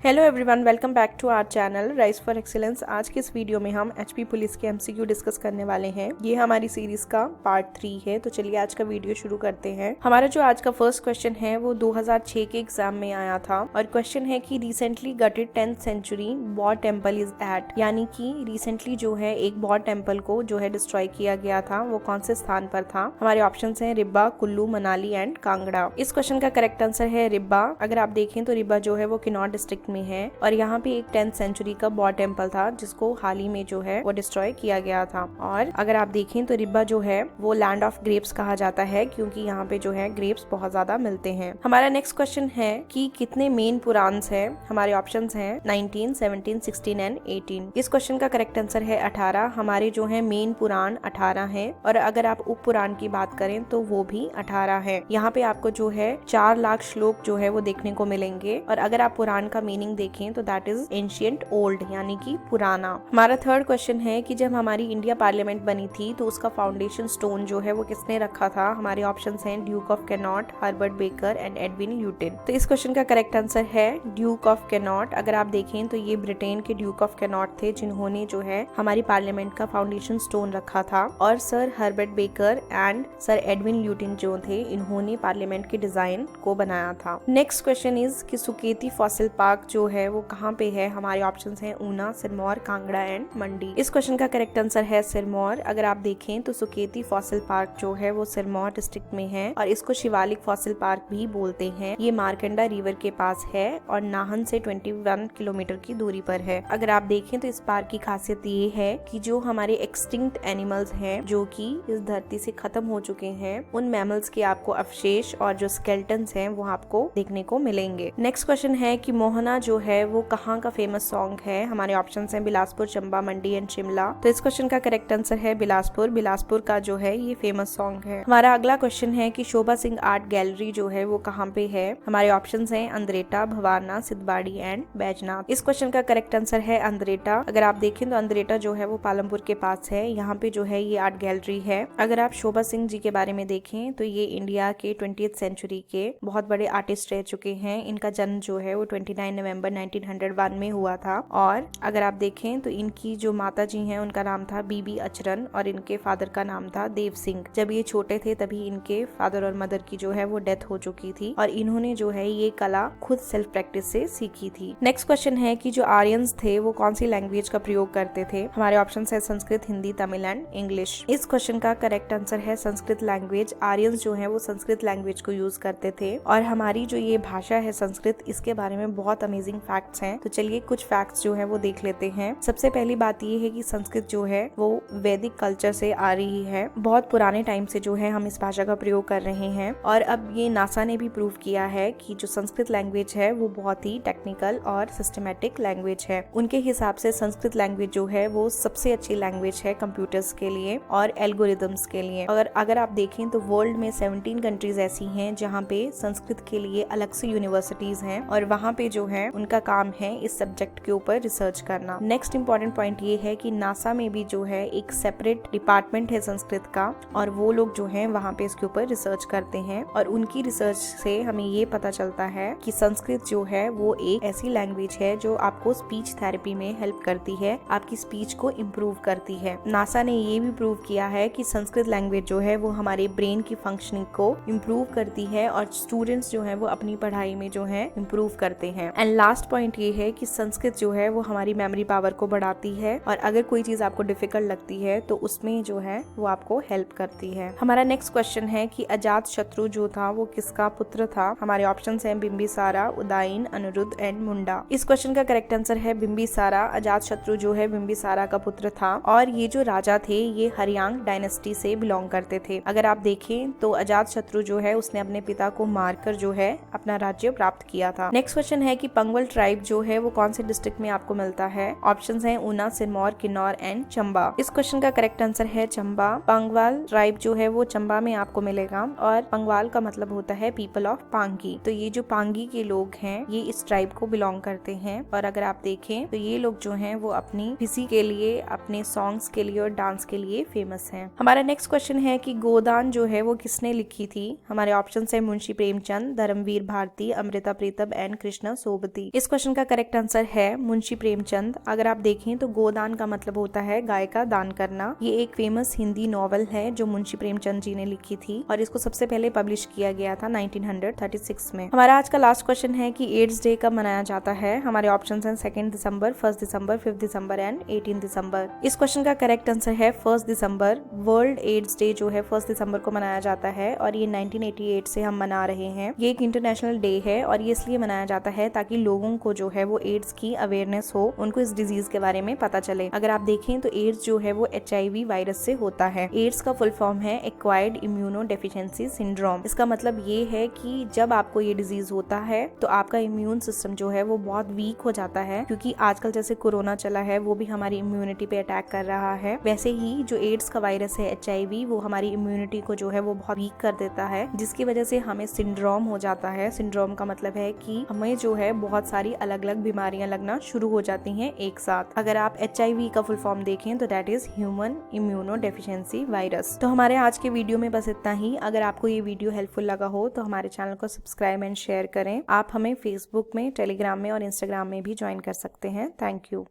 Hello everyone, welcome back to our channel rise for excellence. आज के इस video में हम एचपी पुलिस के एमसीक्यू डिस्कस करने वाले हैं। ये हमारी सीरीज का पार्ट 3 है। तो चलिए आज का वीडियो शुरू करते हैं। हमारा जो आज का फर्स्ट क्वेश्चन है वो 2006 के एग्जाम में आया था और क्वेश्चन है कि रिसेंटली गटेड 10th सेंचुरी बौद्ध टेम्पल इज एट, यानी कि रिसेंटली जो है एक बौद्ध टेम्पल को जो है डिस्ट्रॉय किया गया था, वो कौन से स्थान पर था। हमारे ऑप्शन है रिब्बा, कुल्लू, मनाली एंड कांगड़ा। इस क्वेश्चन का करेक्ट आंसर है रिब्बा। अगर आप देखें तो रिब्बा जो है वो किन्नौर डिस्ट्रिक्ट में है और यहाँ पे एक 10th सेंचुरी का बौद्ध टेम्पल था जिसको हाल ही में जो है वो डिस्ट्रॉय किया गया था। और अगर आप देखें तो रिब्बा जो है वो लैंड ऑफ ग्रेप्स कहा जाता है क्योंकि यहाँ पे जो है ग्रेप्स बहुत ज्यादा मिलते हैं। हमारा नेक्स्ट क्वेश्चन है कि कितने मेन पुराण्स हैं। हमारे ऑप्शंस हैं 19, 17, 16 एंड 18। इस क्वेश्चन का करेक्ट आंसर है 18। हमारे जो है मेन पुराण 18 है और अगर आप उप पुराण की बात करें तो वो भी 18 है। यहाँ पे आपको जो है 4 लाख श्लोक जो है वो देखने को मिलेंगे और अगर आप पुराण का मीनिंग देखें तो दैट इज एंशिएंट ओल्ड, यानी कि पुराना। हमारा थर्ड क्वेश्चन है कि जब हमारी इंडिया पार्लियामेंट बनी थी तो उसका फाउंडेशन स्टोन जो है वो किसने रखा था। हमारे ऑप्शंस हैं Duke of cannot, Herbert baker and Edwin lutein. तो इस क्वेश्चन का करेक्ट आंसर है ड्यूक ऑफ कैनॉट। अगर आप देखें तो ये ब्रिटेन के ड्यूक ऑफ कैनॉट थे जिन्होंने जो है हमारी पार्लियामेंट का फाउंडेशन स्टोन रखा था और sir Herbert baker and sir Edwin lutein जो थे इन्होंने पार्लियामेंट के डिजाइन को बनाया था। नेक्स्ट क्वेश्चन इज कि सुकेती फॉसिल पार्क जो है वो कहाँ पे है। हमारे ऑप्शंस हैं ऊना, सिरमौर, कांगड़ा एंड मंडी। इस क्वेश्चन का करेक्ट आंसर है सिरमौर। अगर आप देखें तो सुकेती फॉसिल पार्क जो है वो सिरमौर डिस्ट्रिक्ट में है और इसको शिवालिक फॉसिल पार्क भी बोलते हैं। ये मार्कंडा रिवर के पास है और नाहन से 21 किलोमीटर की दूरी पर है। अगर आप देखें तो इस पार्क की खासियत ये है कि जो हमारे एक्सटिंक्ट एनिमल्स हैं जो कि इस धरती से खत्म हो चुके हैं, उन मैमल्स के आपको अवशेष और जो स्केलेटन्स हैं वो आपको देखने को मिलेंगे। नेक्स्ट क्वेश्चन है कि मोहना जो है वो कहाँ का फेमस सॉन्ग है। हमारे ऑप्शंस हैं बिलासपुर, चंबा, मंडी एंड शिमला। तो इस क्वेश्चन का करेक्ट आंसर है बिलासपुर। बिलासपुर का जो है ये फेमस सॉन्ग है। हमारा अगला क्वेश्चन है कि शोभा सिंह आर्ट गैलरी जो है वो कहाँ पे है। हमारे ऑप्शंस हैं अंद्रेटा, भवाना, सिद्धबाड़ी एंड बैजनाथ। इस क्वेश्चन का करेक्ट आंसर है अंद्रेटा। अगर आप देखें तो अंद्रेटा जो है वो पालमपुर के पास है। यहाँ पे जो है ये आर्ट गैलरी है। अगर आप शोभा सिंह जी के बारे में देखें तो ये इंडिया के 20th सेंचुरी के बहुत बड़े आर्टिस्ट रह चुके हैं। इनका जन्म जो है वो 29 नवंबर 1901 में हुआ था और अगर आप देखें तो इनकी जो माता जी हैं उनका नाम था बीबी अचरन और इनके फादर का नाम था देव सिंह। जब ये छोटे थे तभी इनके फादर और मदर की जो है वो डेथ हो चुकी थी और इन्होंने जो है ये कला खुद सेल्फ प्रैक्टिस से सीखी थी। नेक्स्ट क्वेश्चन है कि जो आर्यंस थे वो कौन सी लैंग्वेज का प्रयोग करते थे। हमारे ऑप्शन है संस्कृत, हिंदी, तमिल एंड इंग्लिश। इस क्वेश्चन का करेक्ट आंसर है संस्कृत लैंग्वेज। आर्यंस जो है वो संस्कृत लैंग्वेज को यूज करते थे और हमारी जो ये भाषा है संस्कृत, इसके बारे में बहुत अमेजिंग फैक्ट्स हैं। तो चलिए कुछ फैक्ट्स जो है वो देख लेते हैं। सबसे पहली बात ये है कि संस्कृत जो है वो वैदिक कल्चर से आ रही है। बहुत पुराने टाइम से जो है हम इस भाषा का प्रयोग कर रहे हैं और अब ये नासा ने भी प्रूव किया है कि जो संस्कृत लैंग्वेज है वो बहुत ही टेक्निकल और सिस्टमेटिक लैंग्वेज है। उनके हिसाब से संस्कृत लैंग्वेज जो है वो सबसे अच्छी लैंग्वेज है कंप्यूटर्स के लिए और एल्गोरिदम्स के लिए। अगर आप देखें तो वर्ल्ड में 17 कंट्रीज ऐसी हैं जहाँ पे संस्कृत के लिए अलग से यूनिवर्सिटीज हैं और वहाँ पे जो है उनका काम है इस सब्जेक्ट के ऊपर रिसर्च करना। नेक्स्ट इंपॉर्टेंट पॉइंट ये है कि नासा में भी जो है एक सेपरेट डिपार्टमेंट है संस्कृत का और वो लोग जो है वहाँ पे इसके ऊपर रिसर्च करते हैं और उनकी रिसर्च से हमें ये पता चलता है कि संस्कृत जो है वो एक ऐसी लैंग्वेज है जो आपको स्पीच थेरेपी में हेल्प करती है, आपकी स्पीच को इम्प्रूव करती है। नासा ने ये भी प्रूव किया है कि संस्कृत लैंग्वेज जो है वो हमारे ब्रेन की फंक्शनिंग को इम्प्रूव करती है और स्टूडेंट्स जो है वो अपनी पढ़ाई में जो है इम्प्रूव करते हैं। एंड लास्ट पॉइंट ये है कि संस्कृत जो है वो हमारी मेमोरी पावर को बढ़ाती है और अगर कोई चीज आपको डिफिकल्ट लगती है तो उसमें जो है वो आपको हेल्प करती है। हमारा नेक्स्ट क्वेश्चन है कि अजात शत्रु जो था वो किसका पुत्र था। हमारे ऑप्शंस हैं बिंबिसारा, उदयन, अनिरुद्ध एंड मुंडा। इस क्वेश्चन का करेक्ट आंसर है बिंबिसारा। अजात शत्रु जो है बिंबिसारा का पुत्र था और ये जो राजा थे ये हरियांग डायनेस्टी से बिलोंग करते थे। अगर आप देखें तो अजात शत्रु जो है उसने अपने पिता को मारकर जो है अपना राज्य प्राप्त किया था। नेक्स्ट क्वेश्चन है कि पंगवल ट्राइब जो है वो कौन से डिस्ट्रिक्ट में आपको मिलता है। ऑप्शंस हैं ऊना, सिरमौर, किन्नौर एंड चंबा। इस क्वेश्चन का करेक्ट आंसर है चंबा। पंगवाल ट्राइब जो है वो चंबा में आपको मिलेगा और पंगवाल का मतलब होता है पीपल ऑफ पांगी। तो ये जो पांगी के लोग हैं ये इस ट्राइब को बिलोंग करते हैं और अगर आप देखें तो ये लोग जो हैं वो अपनी खुशी के लिए, अपने सॉन्ग्स के लिए और डांस के लिए फेमस हैं। हमारा नेक्स्ट क्वेश्चन है कि गोदान जो है वो किसने लिखी थी। हमारे ऑप्शंस है मुंशी प्रेमचंद, धर्मवीर भारती, अमृता प्रीतम एंड कृष्णा सोबती। मिलती। इस क्वेश्चन का करेक्ट आंसर है मुंशी प्रेमचंद। अगर आप देखें तो गोदान का मतलब होता है गाय का दान करना। ये एक फेमस हिंदी नॉवल है जो मुंशी प्रेमचंद जी ने लिखी थी और इसको सबसे पहले पब्लिश किया गया था 1936 में। हमारा आज का लास्ट क्वेश्चन है कि एड्स डे कब मनाया जाता है। हमारे ऑप्शन हैं 2 दिसंबर, 1 दिसंबर, 5 दिसंबर एंड 18 दिसंबर। इस क्वेश्चन का करेक्ट आंसर है 1 दिसंबर। वर्ल्ड एड्स डे जो है 1 दिसंबर को मनाया जाता है और ये 1988 से हम मना रहे हैं। ये एक इंटरनेशनल डे है और ये इसलिए मनाया जाता है ताकि लोगों को जो है वो एड्स की अवेयरनेस हो, उनको इस डिजीज के बारे में पता चले। अगर आप देखें तो एड्स जो है वो HIV वायरस से होता है। एड्स का फुल फॉर्म है एक्वायर्ड इम्यूनो डेफिशिएंसी सिंड्रोम। इसका मतलब ये है कि जब आपको ये डिजीज होता है तो आपका इम्यून सिस्टम जो है वो बहुत वीक हो जाता है, क्योंकि आजकल जैसे कोरोना चला है वो भी हमारी इम्यूनिटी पे अटैक कर रहा है। वैसे ही जो एड्स का वायरस है HIV, वो हमारी इम्यूनिटी को जो है वो बहुत वीक कर देता है, जिसकी वजह से हमें सिंड्रोम हो जाता है। सिंड्रोम का मतलब है कि हमें जो है बहुत सारी अलग अलग बीमारियां लगना शुरू हो जाती हैं एक साथ। अगर आप HIV का फुल फॉर्म देखें तो that is human immuno deficiency virus. तो हमारे आज के वीडियो में बस इतना ही। अगर आपको ये वीडियो हेल्पफुल लगा हो तो हमारे चैनल को सब्सक्राइब एंड शेयर करें। आप हमें फेसबुक में, टेलीग्राम में और इंस्टाग्राम में भी ज्वाइन कर सकते हैं। Thank you.